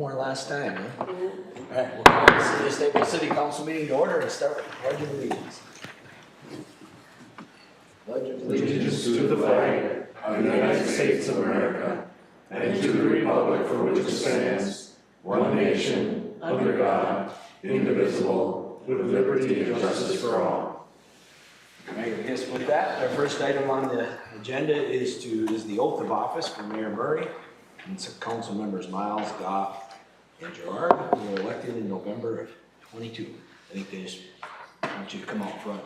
more last time, huh? All right, we'll call the City of Staples City Council meeting to order and start with the Pledge of Allegiance. Pledge of Allegiance to the flag of the United States of America and to the republic for which it stands, one nation, under God, indivisible, with liberty and justice for all. All right, I guess with that, our first item on the agenda is the oath of office for Mayor Murray and some council members Miles, Goff, and Gerard, who were elected in November of 22. I think they just want you to come out front.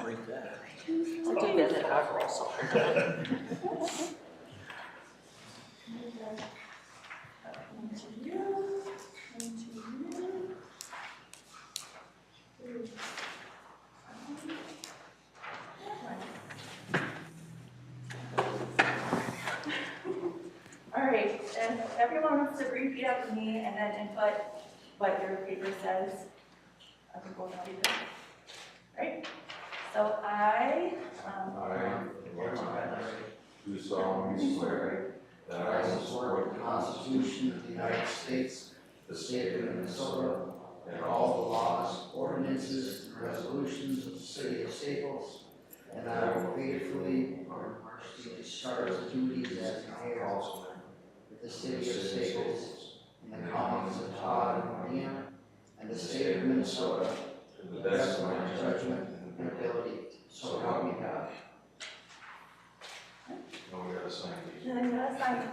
Break that. I do that at our also. All right, and everyone wants to repeat after me and then input what your paper says. I think we'll not do that. Right? So I, Do solemnly swear that I will support the Constitution of the United States, the state of Minnesota, and all the laws, ordinances, and resolutions of the city of Staples, and that I will faithfully and impartially discharge the duties as mayor with the city of Staples, and the counties of Todd and Marina, and the state of Minnesota, to the best of my judgment and ability, so help me God. No, we gotta sign these. and then gotta sign it.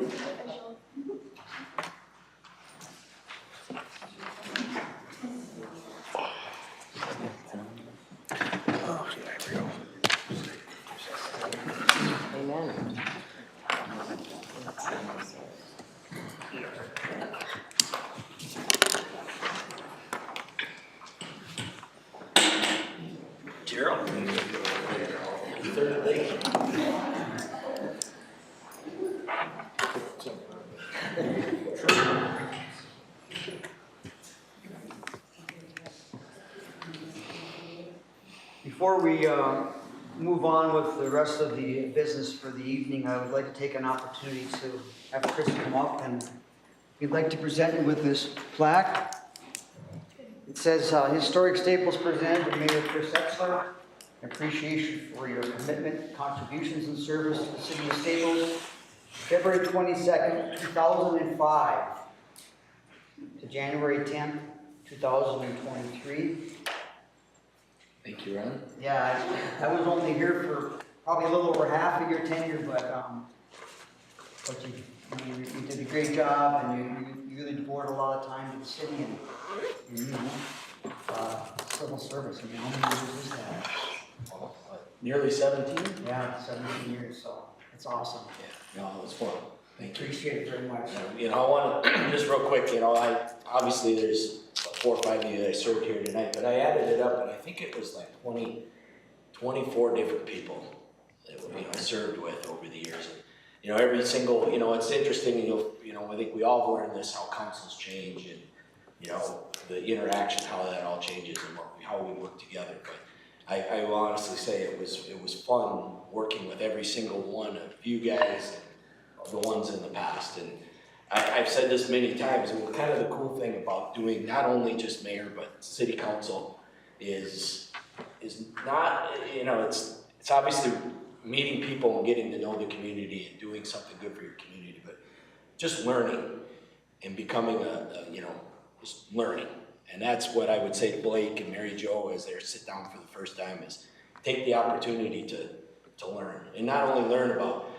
Official. Amen. Gerald. Third thing. Before we move on with the rest of the business for the evening, I would like to take an opportunity to have Chris come up, and we'd like to present you with this plaque. It says, Historic Staples presented to Mayor Chris Etzler, appreciation for your commitment, contributions, and service to the city of Staples, February 22nd, 2005 to January 10th, 2023. Thank you, Ron. Yeah, I was only here for probably a little over half of your tenure, but you did a great job, and you really devoted a lot of time to the city and civil service. I mean, how many years is that? Nearly 17? Yeah, 17 years, so it's awesome. Yeah, no, it was fun. Thank you. Appreciate it very much. You know, I want to, just real quick, obviously there's 4 or 5 of you that I served here tonight, but I added it up, and I think it was like 24 different people that I served with over the years. And, every single, it's interesting, I think we all have learned this, how councils change and, the interaction, how that all changes and how we work together. But I will honestly say it was fun working with every single one of you guys and the ones in the past. And I've said this many times, and kind of the cool thing about doing not only just mayor, but city council is not, it's obviously meeting people and getting to know the community and doing something good for your community, but just learning and becoming just learning. And that's what I would say to Blake and Mary Jo as they sit down for the first time, is take the opportunity to learn. And not only learn about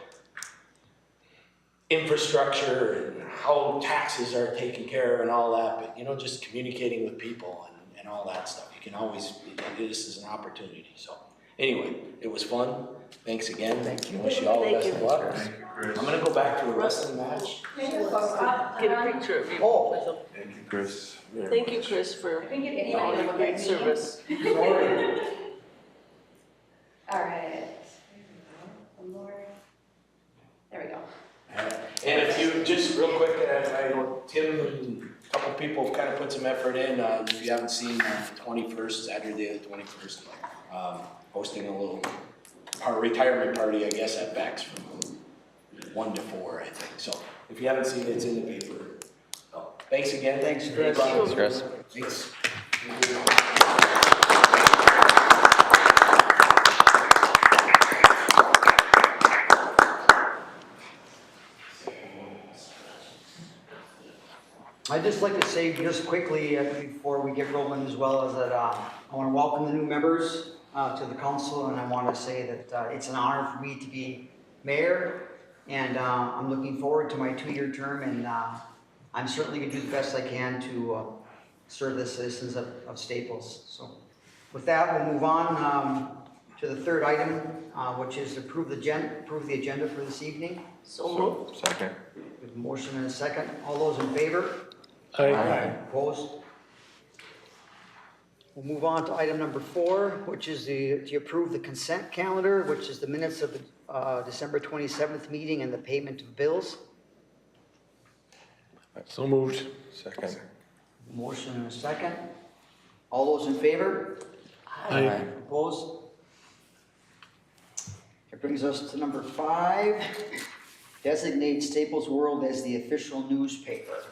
infrastructure and how taxes are taken care of and all that, but just communicating with people and all that stuff. You can always, this is an opportunity. So anyway, it was fun. Thanks again. Thank you. Wish you all the best of luck. I'm gonna go back to a wrestling match. Get a picture of you with them. Thank you, Chris. Thank you, Chris, for We can get all anybody your to great look at me. service. All right. Lord. There we go. And if you, just real quick, I know Tim and a couple couple people have kind of put some effort in, if you haven't seen, 21st, Saturday the 21st, hosting a little retirement party, I guess, at Beck's from 1 to 4, I think. So if you haven't seen it, it's in the paper. So, thanks again. Thanks, Chris. Thanks, Chris. Thanks. I'd just like to say just quickly before we get rolling as well as that I want to welcome the new members to the council, and I want to say that it's an honor for me to be mayor, and I'm looking forward to my 2-year term, and I'm certainly going to do the best I can to serve the citizens of Staples. So with that, we'll move on to the third item, which is approve the agenda for this evening. So moved. Second. With a motion and a second. All those in favor? Aye. Opposed? We'll move on to item number 4, which is to approve the consent calendar, which is the minutes of the December 27th meeting and the payment of bills. So moved. Second. Motion and a second. All those in favor? Aye. Opposed? It brings us to number 5, designate Staples World as the official newspaper.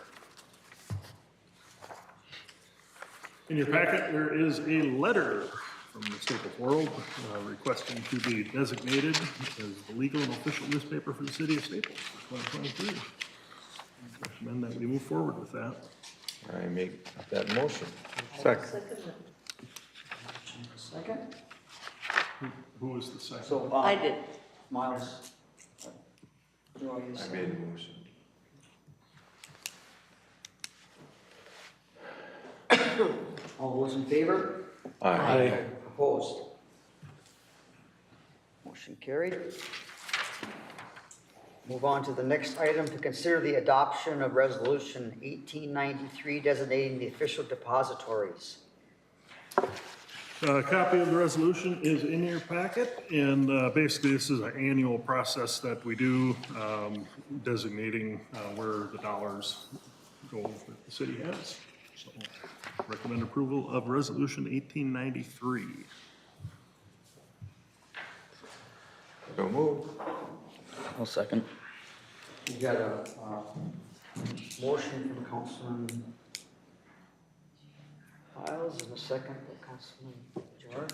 In your packet, there is a letter from the Staples World requesting to be designated as the legal and official newspaper for the city of Staples for 2023. I recommend that we move forward with that. I make that motion. Second. Second. Who was the second? So, I did. Miles. Joy is. I made the motion. All those in favor? Aye. Opposed? Motion carried. Move on to the next item, to consider the adoption of Resolution 1893 designating the official depositories. A copy of the resolution is in your packet, and basically this is an annual process that we do, designating where the dollars go that the city has. So recommend approval of Resolution 1893. So moved. I'll second. We got a motion from Councilman Piles and a second from Councilman Jar.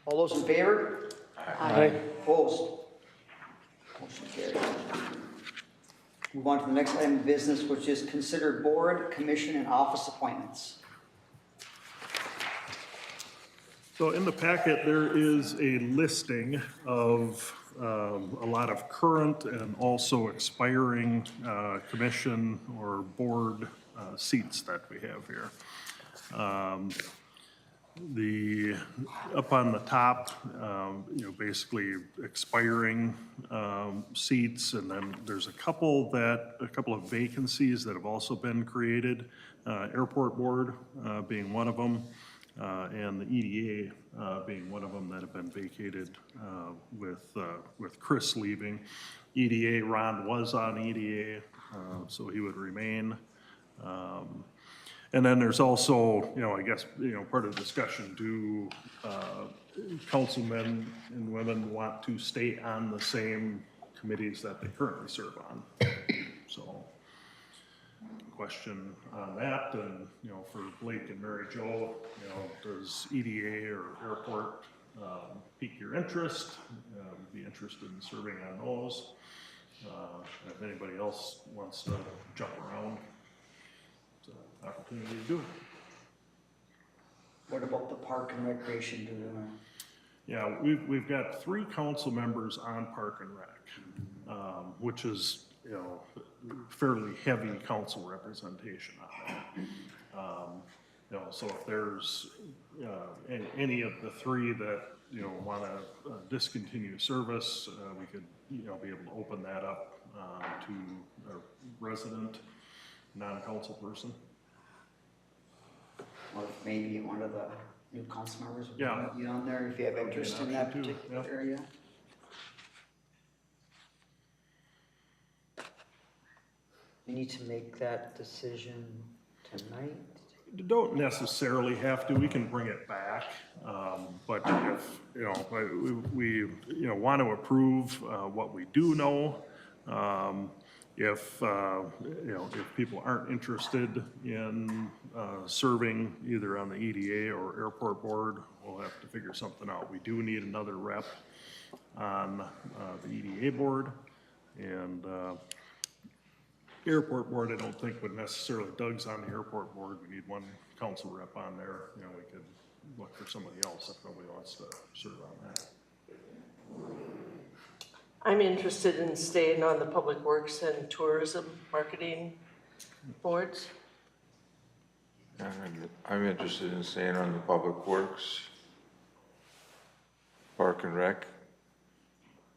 All those in favor? Aye. Opposed? Motion carried. Move on to the next item of business, which is consider board, commission, and office appointments. So in the packet, there is a listing of a lot of current and also expiring commission or board seats that we have here. Up on the top, basically expiring seats, and then there's a couple of vacancies that have also been created. Airport Board being one of them, and the EDA being one of them that have been vacated with Chris leaving. EDA, Ron was on EDA, so he would remain. And then there's also, I guess, part of the discussion, do councilmen and women want to stay on the same committees that they currently serve on? So, question on that, and, for Blake and Mary Jo, does EDA or airport pique your interest? Be interested in serving on those? If anybody else wants to jump around, opportunity to do it. What about the Park and Recreation? Yeah, we've got 3 council members on Park and Rec, which is, fairly heavy council representation on that. So if there's, any of the 3 that, want to discontinue service, we could, be able to open that up to a resident, non-council person. Or maybe one of the new council members would Yeah. be on there if you have interest in that option too, particular yeah. area. need to make that decision tonight? You don't necessarily have to, we can bring it back, but if, we want to approve, what we do know. If people aren't interested in, serving either on the EDA or airport board, we'll have to figure something out. We do need another rep on, the EDA board, and, airport board, I don't think would necessarily, Doug's on the airport board, we need one council rep on there, we could look for somebody else if nobody wants to serve on that. I'm interested in staying on the Public Works and Tourism Marketing boards. And I'm interested in staying on the Public Works, Park and Rec.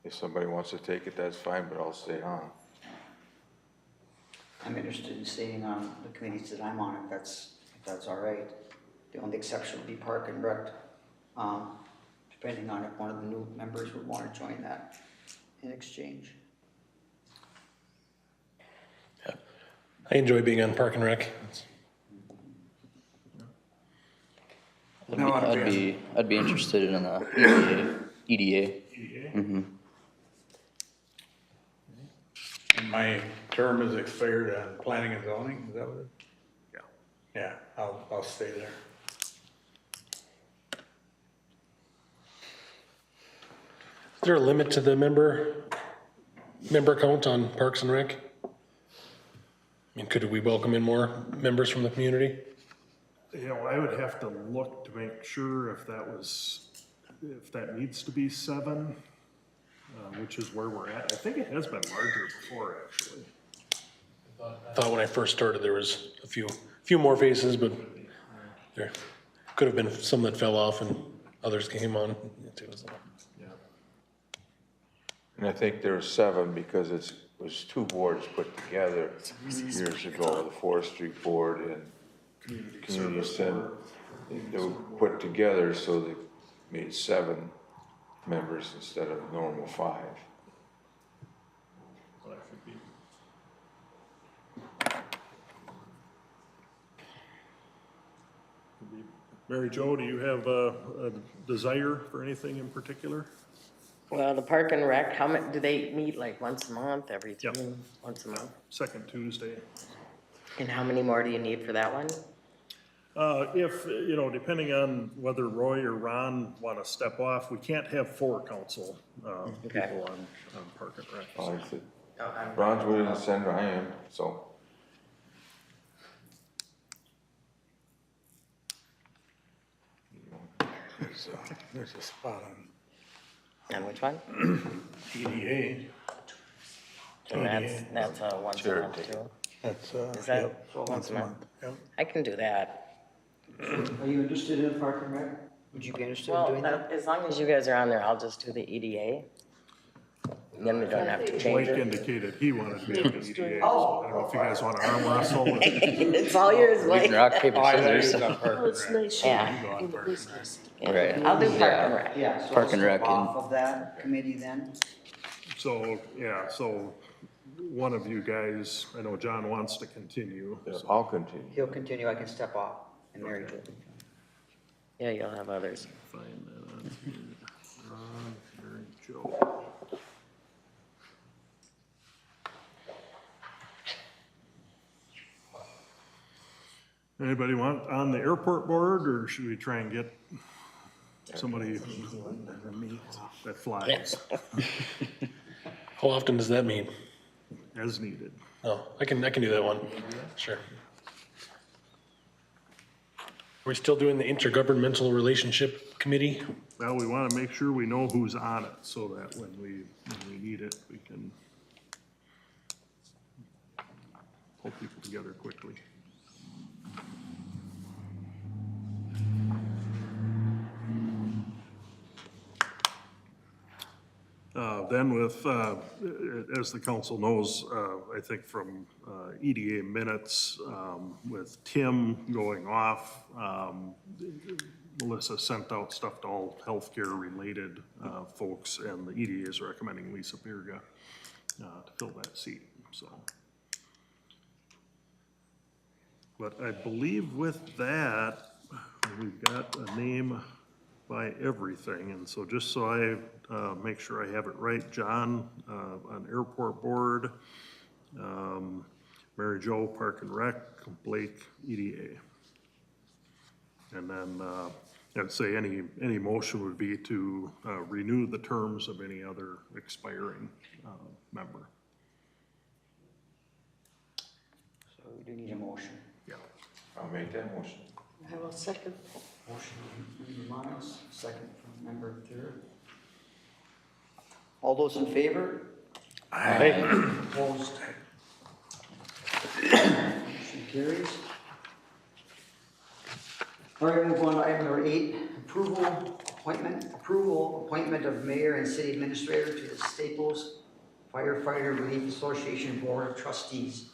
If somebody wants to take it, that's fine, but I'll stay on. I'm interested in staying on the committees that I'm on, if that's all right. The only exception would be Park and Rec, depending on if one of the new members would want to join that in exchange. I enjoy being on Park and Rec. I'd be interested in the EDA. Mm-hmm. My term is expired on planning and zoning, is that what it? Yeah. Yeah, I'll stay there. Is there a limit to the member count on Parks and Rec? I mean, could we welcome in more members from the community? I would have to look to make sure if that needs to be 7, which is where we're at. I think it has been larger before, actually. I thought when I first started, there was a few more faces, but there could have been some that fell off and others came on. And I think there were 7 because it was 2 boards put together years ago, the Forestry Board and Community Center. They were put together, so they made 7 members instead of normal 5. Well, that could be. Mary Jo, do you have a desire for anything in particular? Well, the Park and Rec, how many, do they meet like once a month, every Yep. once a month? Second Tuesday. And how many more do you need for that one? If, depending on whether Roy or Ron want to step off, we can't have 4 council Okay. people on Park and Rec. I said, Oh, I'm- Ron's willing to send, I am, so. There's a spot on And which one? EDA. And that's once a Sure, month take it. too? That's, Is that yep, once a month? Yep. I can do that. Are you interested in Park and Rec? Would you be interested in Well, doing that? as long as you guys are on there, I'll just do the EDA. Then we don't have to change Blake it. indicated he wanted to be on the EDA, so I don't know if you guys want to arm wrestle. It's all yours, We can Blake. rock, paper, Oh, I thought he scissors. was on Park Well, and it's Rec. nice Yeah. in the business. Right. I'll do Park and Yeah. Rec. Yeah, so Park I'll and step Rec off of that committee then. So, so one of you guys, I know John wants to continue. so- I'll continue. He'll continue, I can step off, and Mary Jo. Yeah, you'll have others. Find that on here. Ron, Mary Jo. Anybody want on the airport board, or should we try and get somebody that flies How often does that mean? as needed? Oh, I can do that one. Sure. Are we still doing the intergovernmental relationship committee? Well, we want to make sure we know who's on it, so that when we need it, we can pull people together quickly. Then with, as the council knows, I think from EDA minutes, with Tim going off, Melissa sent out stuff to all healthcare-related folks, and the EDA is recommending Lisa Pirga to fill that seat, so. But I believe with that, we've got a name by everything. And so just so I make sure I have it right, John on Airport Board, Mary Jo, Park and Rec, Blake, EDA. And then I'd say any motion would be to renew the terms of any other expiring member. So we do need a motion. Yeah. I'll make that motion. I will second. Motion from Member Miles, second from Member Third. All those in favor? Opposed? Motion carries. All right, move on to item number 8, approval appointment of mayor and city administrator to the Staples Firefighter Relief Association Board of Trustees.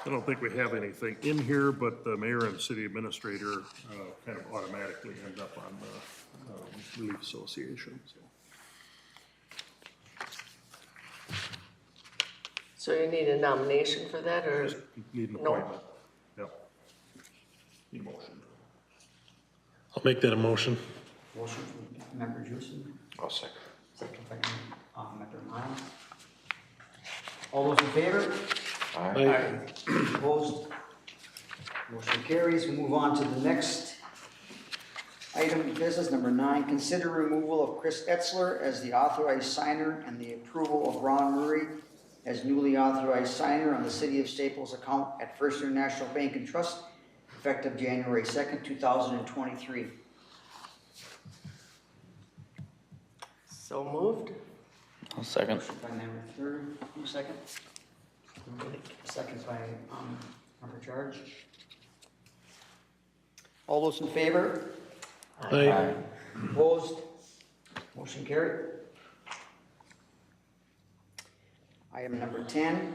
I don't think we have anything in here, but the mayor and city administrator kind of automatically end up on the Relief Association, so. So you need a nomination for that, or? Just need an No. appointment. Yep. Need a motion. I'll make that a motion. Motion from Member Jewson, I'll second. second by Member Miles. All those in favor? Aye. Opposed? Motion carries. We move on to the next item of business, number 9. Consider removal of Chris Etzler as the authorized signer and the approval of Ron Murray as newly authorized signer on the City of Staples account at First International Bank and Trust, effective January 2nd, 2023. So moved. I'll second. Motion by Member Third, who's second? Second by Member George. All those in favor? Aye. Opposed? Motion carried. Item number 10,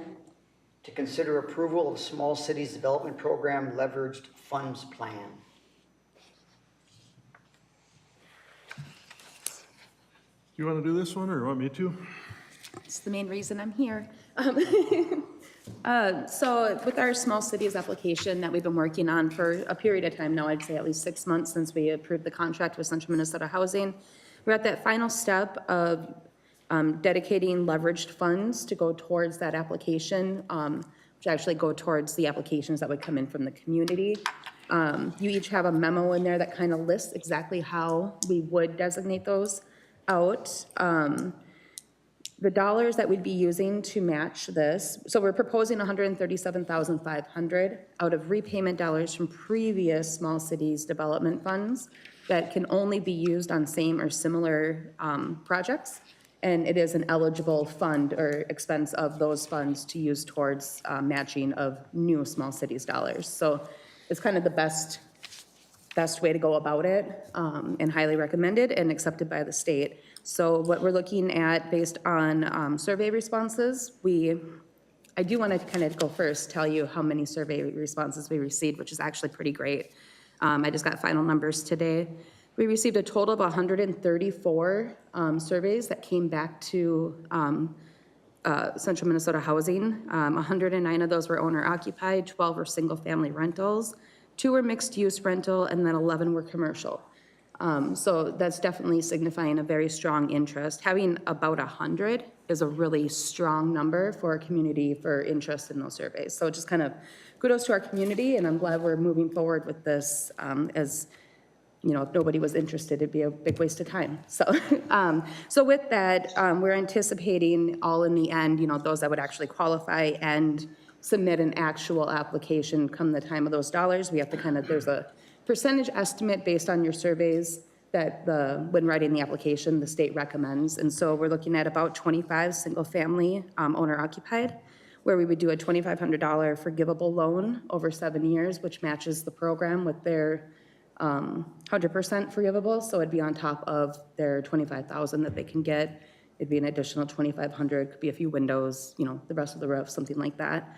to consider approval of Small Cities Development Program Leveraged Funds Plan. You want to do this one, or you want me to? It's the main reason I'm here. So with our small cities application that we've been working on for a period of time now, I'd say at least 6 months since we approved the contract with Central Minnesota Housing, we're at that final step of dedicating leveraged funds to go towards that application, which actually go towards the applications that would come in from the community. You each have a memo in there that kind of lists exactly how we would designate those out. The dollars that we'd be using to match this, so we're proposing $137,500 out of repayment dollars from previous small cities development funds that can only be used on same or similar projects. And it is an eligible fund or expense of those funds to use towards matching of new small cities dollars. So it's kind of the best way to go about it, and highly recommended and accepted by the state. So what we're looking at based on survey responses, I do want to kind of go first, tell you how many survey responses we received, which is actually pretty great. I just got final numbers today. We received a total of 134 surveys that came back to Central Minnesota Housing. 109 of those were owner occupied, 12 were single family rentals, 2 were mixed use rental, and then 11 were commercial. So that's definitely signifying a very strong interest. Having about 100 is a really strong number for a community for interest in those surveys. So just kind of kudos to our community, and I'm glad we're moving forward with this. As you know, if nobody was interested, it'd be a big waste of time. So, so with that, we're anticipating all in the end, you know, those that would actually qualify and submit an actual application come the time of those dollars. We have to kind of, there's a percentage estimate based on your surveys that when writing the application, the state recommends. And so we're looking at about 25 single family owner occupied, where we would do a $2,500 forgivable loan over 7 years, which matches the program with their 100% forgivable. So it'd be on top of their $25,000 that they can get. It'd be an additional $2,500, could be a few windows, you know, the rest of the roof, something like that.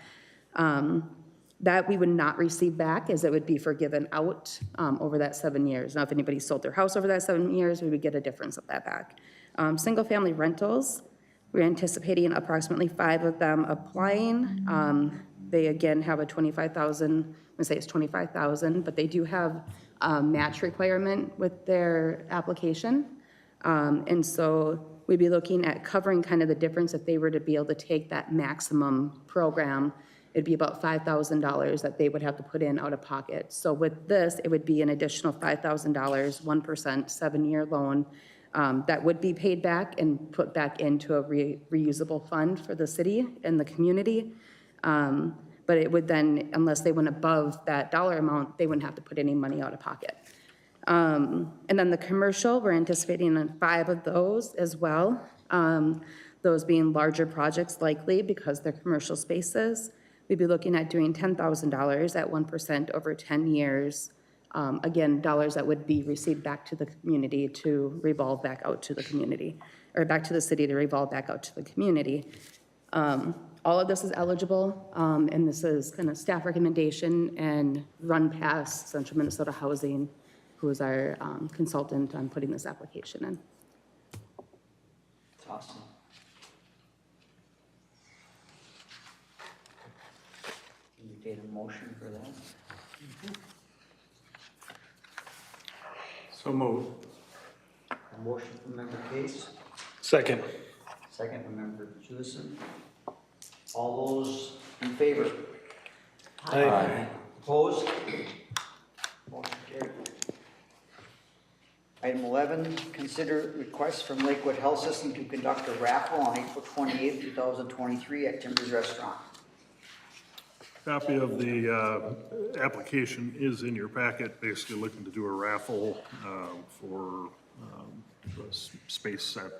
That we would not receive back, as it would be forgiven out over that 7 years. Now, if anybody sold their house over that 7 years, we would get a difference of that back. Single-family rentals, we're anticipating approximately 5 of them applying. They again have a 25,000, I'm gonna say it's 25,000, but they do have a match requirement with their application. And so we'd be looking at covering kind of the difference if they were to be able to take that maximum program. It'd be about $5,000 that they would have to put in out of pocket. So with this, it would be an additional $5,000, 1%, 7-year loan that would be paid back and put back into a reusable fund for the city and the community. But it would then, unless they went above that dollar amount, they wouldn't have to put any money out of pocket. And then the commercial, we're anticipating on 5 of those as well. Those being larger projects likely because they're commercial spaces. We'd be looking at doing $10,000 at 1% over 10 years. Again, dollars that would be received back to the community to revolve back out to the community, or back to the city to revolve back out to the community. All of this is eligible, and this is kind of staff recommendation and run past Central Minnesota Housing, who is our consultant on putting this application in. That's awesome. Can you take a motion for that? So move. A motion from member Case, Second. second from member Jewison. All those in favor? Aye. Opposed? Motion carried. Item 11, consider request from Lakewood Health System to conduct a raffle on April 28, 2023 at Timbers Restaurant. Copy of the application is in your packet, basically looking to do a raffle for a space at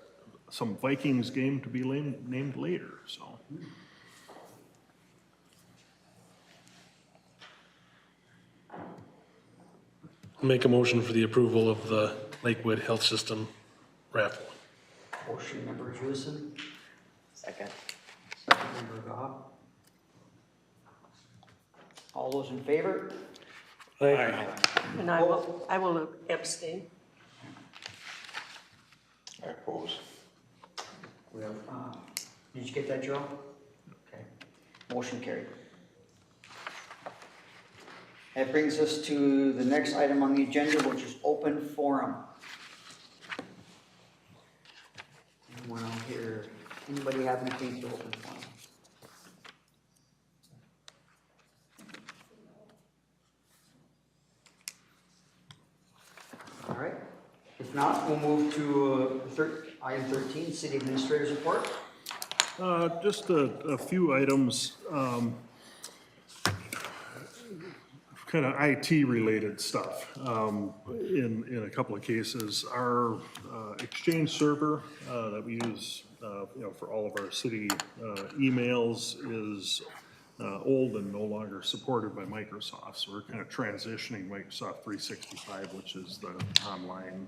some Vikings game to be named later, so. Make a motion for the approval of the Lakewood Health System raffle. Motion member Jewison, Second. second member Gobb. All those in favor? Aye. And I will abstain. I oppose. We have, did you get that, Joe? Okay. Motion carried. That brings us to the next item on the agenda, which is open forum. Anyone out here, anybody have anything to open forum? All right. If not, we'll move to item 13, City Administrator's Report. Just a few items, kind of IT-related stuff in a couple of cases. Our Exchange server that we use for all of our city emails is old and no longer supported by Microsoft. So we're kind of transitioning Microsoft 365, which is the online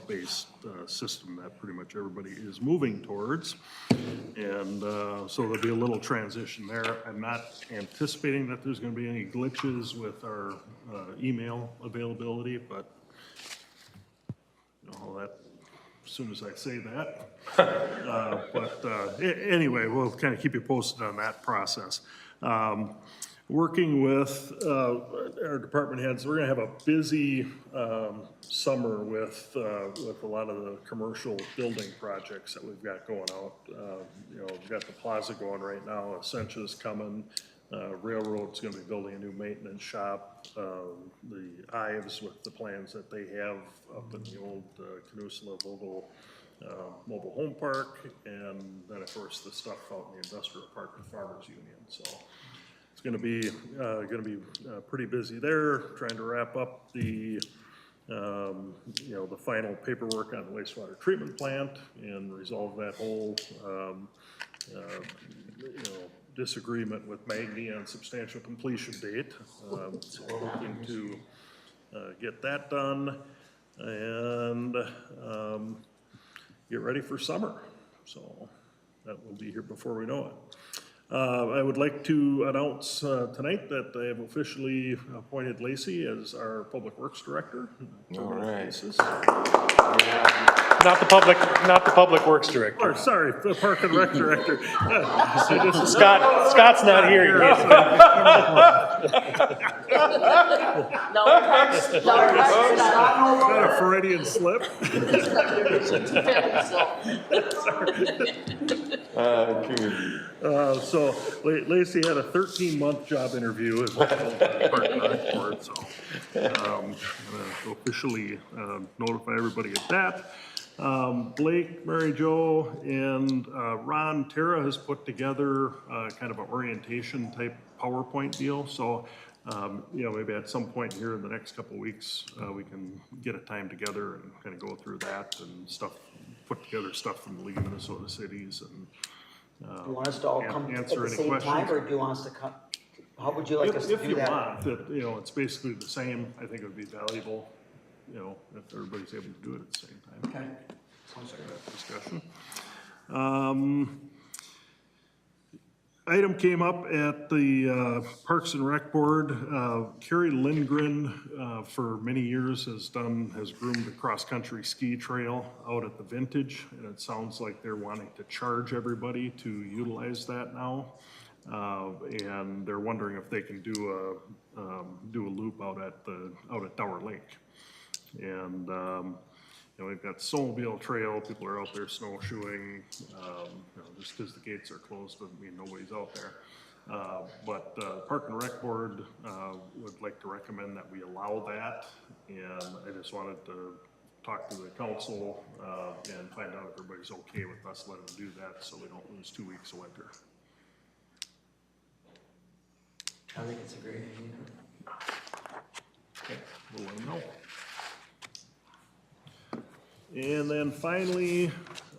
based system that pretty much everybody is moving towards. And so there'll be a little transition there. I'm not anticipating that there's going to be any glitches with our email availability, but that as soon as I say that. Anyway, we'll kind of keep you posted on that process. Working with our department heads, we're going to have a busy summer with a lot of the commercial building projects that we've got going out. We've got the plaza going right now, Essentia's coming, Railroad's going to be building a new maintenance shop, the Ives with the plans that they have up in the old Canusula mobile home park, and then of course the stuff out in the industrial park with Farmers Union. So it's going to be pretty busy there, trying to wrap up the the final paperwork on the wastewater treatment plant and resolve that whole disagreement with Magny on substantial completion date. So we're looking to get that done and get ready for summer. So that will be here before we know it. I would like to announce tonight that I have officially appointed Lacey as our Public Works Director. All right. Basis. Not the public works director. Or, sorry, the Park and Rec Director. Scott's not here. You can't- No, Parks, Is that a Freudian slip? So Lacey had a 13-month job interview as Park and Rec Board, so I'm gonna officially notify everybody of that. Blake, Mary Jo, and Ron, Tara has put together kind of an orientation type PowerPoint deal. So, maybe at some point here in the next couple of weeks, we can get a time together and kind of go through that and stuff, put together stuff from the League of Minnesota Cities and Do you want us to all come at answer the any same time, questions. or do you want us to come? How would you like us to If do you that? want, that, it's basically the same, I think it would be valuable, if everybody's able to do it at the same time. Okay. Sounds good. Discussion. Item came up at the Parks and Rec Board. Carrie Lindgren, for many years, has groomed a cross-country ski trail out at the Vintage, and it sounds like they're wanting to charge everybody to utilize that now. And they're wondering if they can do a loop out at Dower Lake. And we've got snowmobile trail, people are out there snowshoeing, just because the gates are closed doesn't mean nobody's out there. But Park and Rec Board would like to recommend that we allow that, and I just wanted to talk to the council and find out if everybody's okay with us letting them do that, so we don't lose 2 weeks of winter. I think it's a great idea. Okay, we'll let them know. And then finally,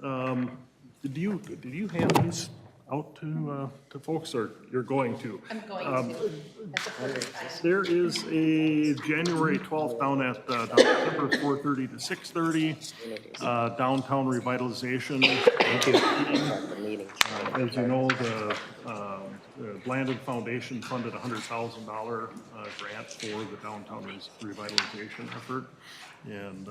did you hand these out to folks, or you're going to? I'm going to. That's the first time. There is a January 12th down at September 4:30 to 6:30 downtown revitalization. As you know, the Blandon Foundation funded a $100,000 grant for the downtown revitalization effort, and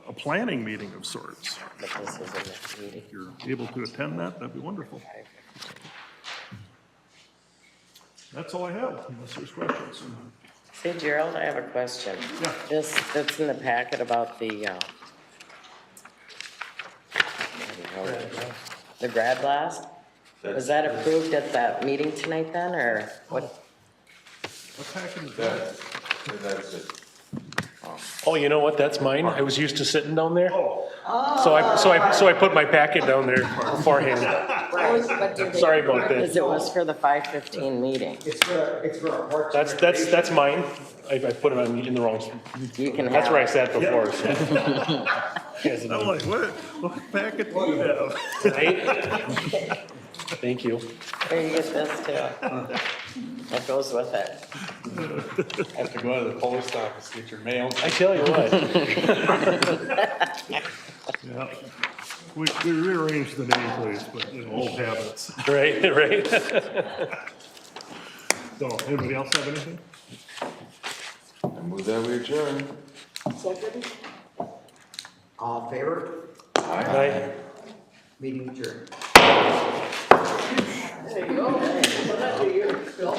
a planning meeting of sorts. If you're able to attend that, that'd be wonderful. That's all I have, unless there's questions. Say, Gerald, I have a question. Yeah. That's in the packet about the grad blast? Was that approved at that meeting tonight then, or what? What packet is that? That's it. Oh, you know what? That's mine. I was used to sitting down there. Oh, So I put my packet down there beforehand. Sorry about Because that. it was for the 5:15 meeting. It's for our Parks and That's mine. I put it in the wrong, You can have. that's where I sat before, so. I'm like, what packet do you have? Right? Thank you. Here, you get this too. That goes with it. Have to go to the post office, get your mail. I tell you what. Yeah. We rearranged the nameplates, but old habits. Right, right. So, anybody else have anything? I move that we adjourn. Second. All in favor? Aye. Meeting adjourned. There you go. Well, that's a year, Phil.